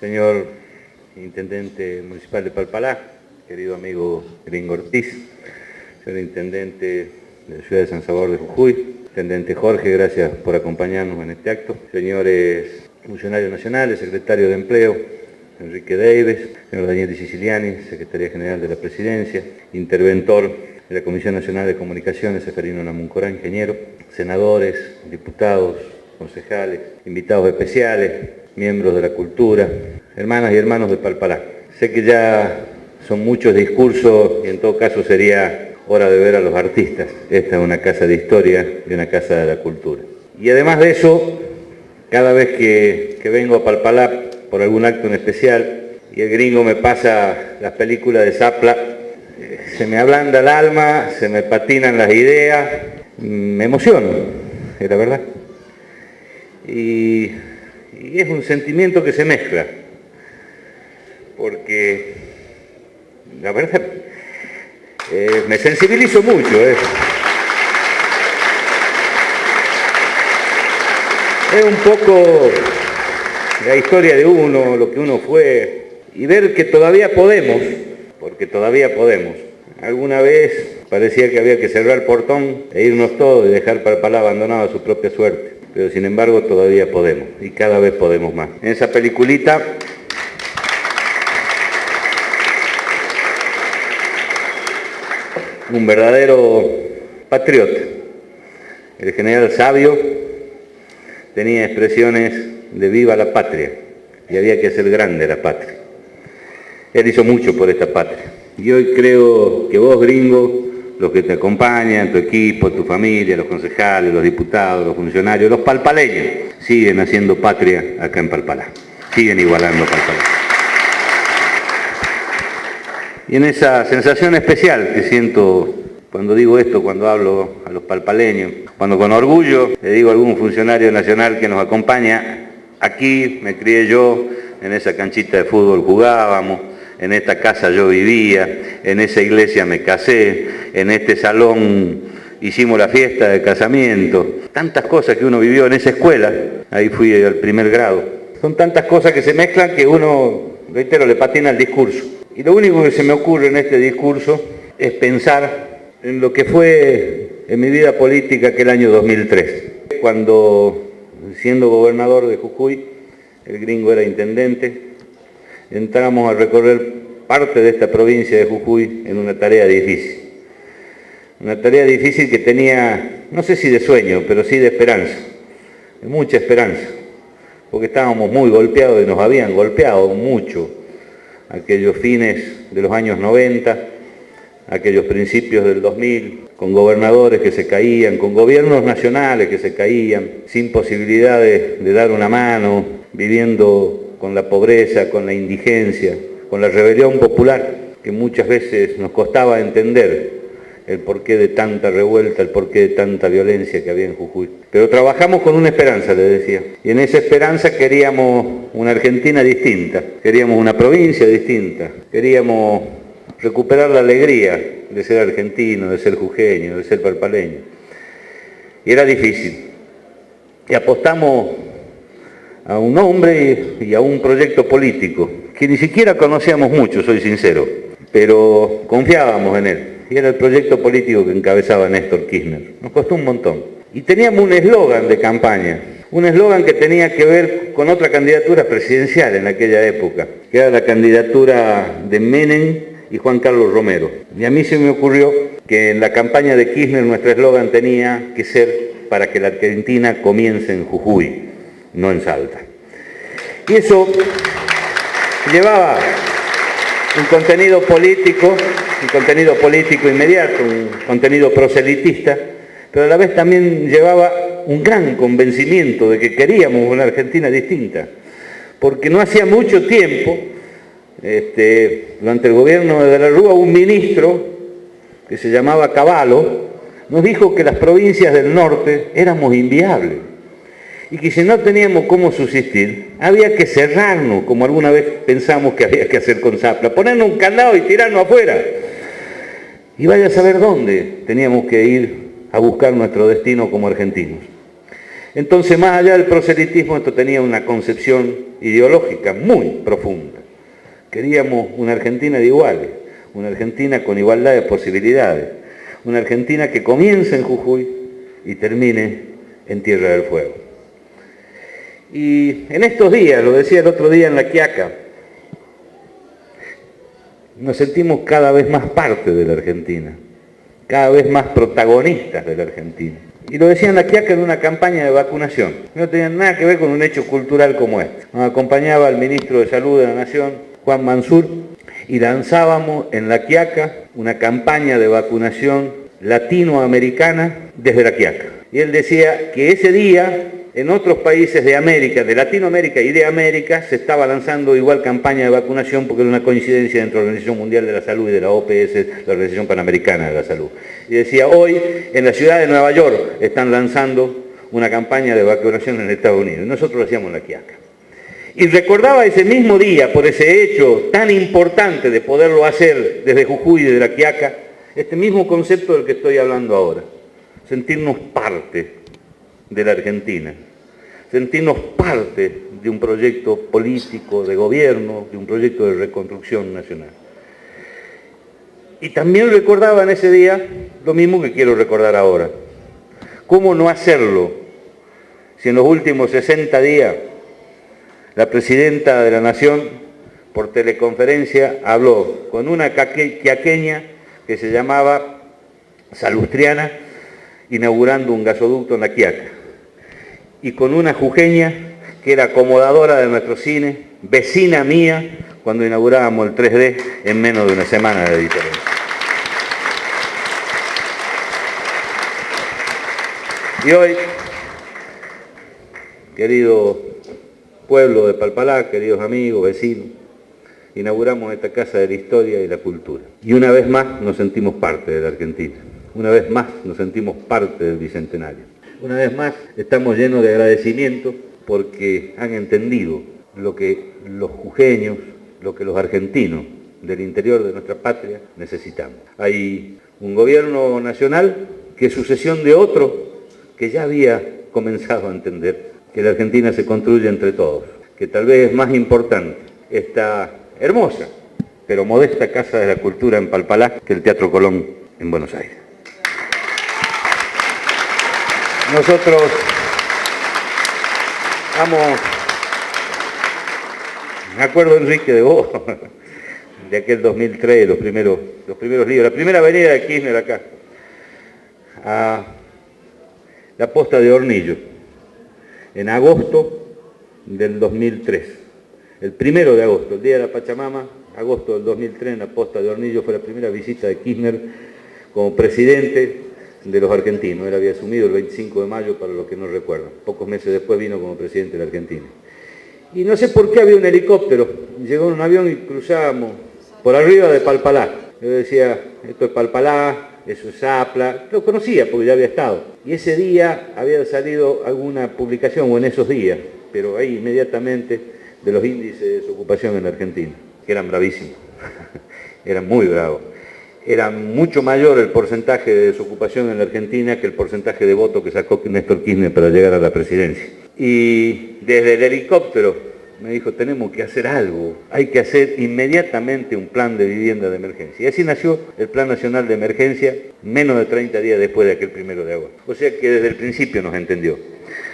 señor Intendente Municipal de Palpalá, querido amigo Gringo Ortiz, señor Intendente de la ciudad de San Salvador de Jujuy, Intendente Jorge, gracias por acompañarnos en este acto, señores funcionarios nacionales, secretario de Empleo, Enrique Davis, señor Daniel Siciliani, Secretaría General de la Presidencia, interventor de la Comisión Nacional de Comunicaciones, Seferino Namuncorá, ingeniero, senadores, diputados, concejales, invitados especiales, miembros de la cultura, hermanas y hermanos de Palpalá. Sé que ya son muchos discursos y en todo caso sería hora de ver a los artistas. Esta es una casa de historia y una casa de la cultura. Y además de eso, cada vez que vengo a Palpalá por algún acto en especial y el gringo me pasa las películas de Zapla, se me ablanda el alma, se me patinan las ideas, me emociono, es la verdad. Y es un sentimiento que se mezcla, porque la verdad me sensibilizo mucho. Es un poco la historia de uno, lo que uno fue, y ver que todavía podemos, porque todavía podemos. Alguna vez parecía que había que cerrar el portón e irnos todos y dejar Palpalá abandonado a su propia suerte, pero sin embargo todavía podemos, y cada vez podemos más. En esa peliculita un verdadero patriota, el general Sabio, tenía expresiones de viva la patria, y había que hacer grande la patria. Él hizo mucho por esta patria. Y hoy creo que vos, gringo, los que te acompañan, tu equipo, tu familia, los concejales, los diputados, los funcionarios, los palpaleños, siguen haciendo patria acá en Palpalá. Siguen igualando a Palpalá. Y en esa sensación especial que siento cuando digo esto, cuando hablo a los palpaleños, cuando con orgullo le digo a algún funcionario nacional que nos acompaña, aquí me crié yo, en esa canchita de fútbol jugábamos, en esta casa yo vivía, en esa iglesia me casé, en este salón hicimos la fiesta de casamiento. Tantas cosas que uno vivió en esa escuela, ahí fui al primer grado. Son tantas cosas que se mezclan que uno, reitero, le patina el discurso. Y lo único que se me ocurre en este discurso es pensar en lo que fue en mi vida política aquel año 2003, cuando, siendo gobernador de Jujuy, el gringo era intendente, entramos a recorrer parte de esta provincia de Jujuy en una tarea difícil. Una tarea difícil que tenía, no sé si de sueño, pero sí de esperanza, de mucha esperanza, porque estábamos muy golpeados y nos habían golpeado mucho aquellos fines de los años 90, aquellos principios del 2000, con gobernadores que se caían, con gobiernos nacionales que se caían, sin posibilidades de dar una mano, viviendo con la pobreza, con la indigencia, con la rebelión popular, que muchas veces nos costaba entender el porqué de tanta revuelta, el porqué de tanta violencia que había en Jujuy. Pero trabajamos con una esperanza, les decía, y en esa esperanza queríamos una Argentina distinta, queríamos una provincia distinta, queríamos recuperar la alegría de ser argentino, de ser jujeño, de ser palpaleño. Y era difícil. Y apostamos a un hombre y a un proyecto político, que ni siquiera conocíamos mucho, soy sincero, pero confiábamos en él. Y era el proyecto político que encabezaba Néstor Kirchner. Nos costó un montón. Y teníamos un eslogan de campaña, un eslogan que tenía que ver con otra candidatura presidencial en aquella época, que era la candidatura de Menem y Juan Carlos Romero. Y a mí se me ocurrió que en la campaña de Kirchner nuestro eslogan tenía que ser para que la Argentina comience en Jujuy, no en Salta. Y eso llevaba un contenido político inmediato, un contenido proselitista, pero a la vez también llevaba un gran convencimiento de que queríamos una Argentina distinta, porque no hacía mucho tiempo, durante el gobierno de la Rúa, un ministro que se llamaba Cavallo nos dijo que las provincias del norte éramos inviables y que si no teníamos cómo subsistir, había que cerrarnos, como alguna vez pensamos que había que hacer con Zapla, ponernos un candado y tirarnos afuera. Y vaya a saber dónde teníamos que ir a buscar nuestro destino como argentinos. Entonces, más allá del proselitismo, esto tenía una concepción ideológica muy profunda. Queríamos una Argentina de iguales, una Argentina con igualdad de posibilidades, una Argentina que comience en Jujuy y termine en Tierra del Fuego. Y en estos días, lo decía el otro día en La Quiaca, nos sentimos cada vez más parte de la Argentina, cada vez más protagonistas de la Argentina. Y lo decía en La Quiaca en una campaña de vacunación. No tenía nada que ver con un hecho cultural como este. Nos acompañaba el ministro de Salud de la Nación, Juan Mansur, y lanzábamos en La Quiaca una campaña de vacunación latinoamericana desde La Quiaca. Y él decía que ese día, en otros países de América, de Latinoamérica y de América, se estaba lanzando igual campaña de vacunación porque era una coincidencia entre la Organización Mundial de la Salud y de la OPS, la Organización Panamericana de la Salud. Y decía, hoy en la ciudad de Nueva York están lanzando una campaña de vacunación en Estados Unidos. Y nosotros lo hacíamos en La Quiaca. Y recordaba ese mismo día, por ese hecho tan importante de poderlo hacer desde Jujuy y desde La Quiaca, este mismo concepto del que estoy hablando ahora. Sentirnos parte de la Argentina, sentirnos parte de un proyecto político, de gobierno, de un proyecto de reconstrucción nacional. Y también recordaba en ese día lo mismo que quiero recordar ahora. ¿Cómo no hacerlo si en los últimos 60 días la presidenta de la Nación por teleconferencia habló con una quiaqueña que se llamaba Salustriana, inaugurando un gasoducto en La Quiaca, y con una jujeña que era acomodadora de nuestro cine, vecina mía, cuando inaugurábamos el 3D en menos de una semana de diferencia. Y hoy, querido pueblo de Palpalá, queridos amigos, vecinos, inauguramos esta Casa de la Historia y la Cultura. Y una vez más nos sentimos parte de la Argentina. Una vez más nos sentimos parte del Bicentenario. Una vez más estamos llenos de agradecimiento porque han entendido lo que los jujeños, lo que los argentinos del interior de nuestra patria necesitamos. Hay un gobierno nacional que es sucesión de otro que ya había comenzado a entender que la Argentina se construye entre todos, que tal vez es más importante esta hermosa pero modesta Casa de la Cultura en Palpalá que el Teatro Colón en Buenos Aires. Nosotros me acuerdo, Enrique, de vos, de aquel 2003, los primeros libros, la primera avenida de Kirchner acá, a la posta de Hornillo, en agosto del 2003, el 1 de agosto, el día de la Pachamama, agosto del 2003, en la posta de Hornillo fue la primera visita de Kirchner como presidente de los argentinos. Él había asumido el 25 de mayo, para los que no recuerdan. Pocos meses después vino como presidente de la Argentina. Y no sé por qué había un helicóptero. Llegó un avión y cruzábamos por arriba de Palpalá. Yo decía, esto es Palpalá, eso es Zapla. Lo conocía porque ya había estado. Y ese día había salido alguna publicación, o en esos días, pero ahí inmediatamente, de los índices de desocupación en la Argentina, que eran bravísimos. Eran muy bravos. Era mucho mayor el porcentaje de desocupación en la Argentina que el porcentaje de votos que sacó Néstor Kirchner para llegar a la presidencia. Y desde el helicóptero me dijo, tenemos que hacer algo, hay que hacer inmediatamente un plan de vivienda de emergencia. Y así nació el Plan Nacional de Emergencia, menos de 30 días después de aquel 1 de agosto. O sea que desde el principio nos entendió.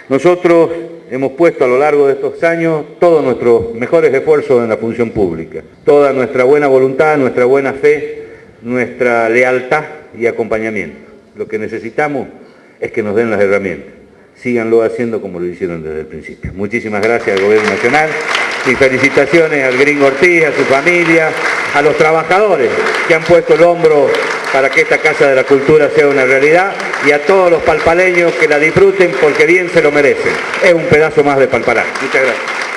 Nosotros hemos puesto a lo largo de estos años todos nuestros mejores esfuerzos en la función pública, toda nuestra buena voluntad, nuestra buena fe, nuestra lealtad y acompañamiento. Lo que necesitamos es que nos den las herramientas. Síganlo haciendo como lo hicieron desde el principio. Muchísimas gracias al Gobierno Nacional y felicitaciones al Gringo Ortiz, a su familia, a los trabajadores que han puesto el hombro para que esta Casa de la Cultura sea una realidad, y a todos los palpaleños que la disfruten porque bien se lo merecen. Es un pedazo más de Palpalá. Muchas gracias.